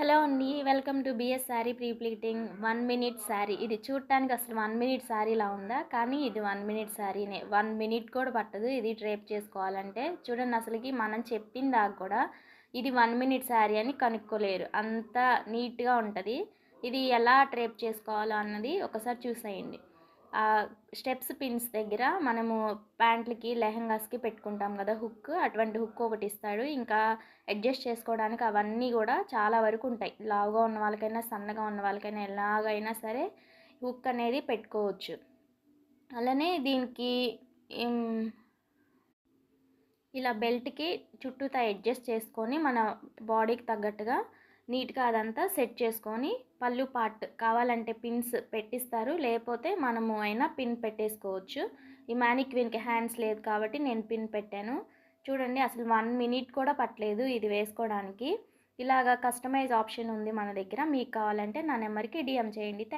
Hello అండి. Welcome to BS sari pre pleating 1 minute sari. ఇది చూడటానికి అసలు 1 మినిట్ శారీలా ఉందా? కానీ ఇది 1 మినిట్ శారీనే. 1 మినిట్ కూడా పట్టదు ఇది డ్రేప్ చేసుకోవాలంటే. చూడండి అసలకి మనం చెప్పిన దాకా కూడా ఇది 1 మినిట్ శారీ అని కనుక్కోలేరు. అంత నీట్‌గా ఉంటది. ఇది ఎలా డ్రేప్ చేసుకోవాలో అన్నది ఒకసారి చూసేయండి. స్టెప్స్ పిన్స్ దగ్గర మనము ప్యాంట్లకి, లెహెంగాస్‌కి పెట్టుకుంటాం కదా హుక్. అటువంటి హుక్ ఒకటి ఇస్తాడు. ఇంకా అడ్జస్ట్ చేసుకోవడానికి అవన్నీ కూడా చాలా వరకు ఉంటాయి. లావుగా ఉన్న వాళ్ళకైనా, సన్నగా ఉన్న వాళ్ళకైనా ఎలాగైనా సరే హుక్ అనేది పెట్టుకోవచ్చు. అలానే దీనికి హ్మ్, ఇలా బెల్ట్‌కి చుట్టూతా అడ్జస్ట్ చేసుకొని మన బాడీకి తగ్గట్టుగా నీట్‌గా అదంతా సెట్ చేసుకొని పళ్ళు పార్ట్ కావాలంటే పిన్స్ పెట్టిస్తారు. లేకపోతే మనము అయినా పిన్ పెట్టేసుకోవచ్చు. ఈ మ్యానిక్విన్‌కి హ్యాండ్స్ లేదు కాబట్టి నేను పిన్ పెట్టాను. చూడండి అసలు 1 మినిట్ కూడా పట్టలేదు ఇది వేసుకోవడానికి. ఇలాగా కస్టమైజ్ ఆప్షన్ ఉంది మన దగ్గర. మీకు కావాలంటే నా నెంబర్‌కి డీఎం చేయండి.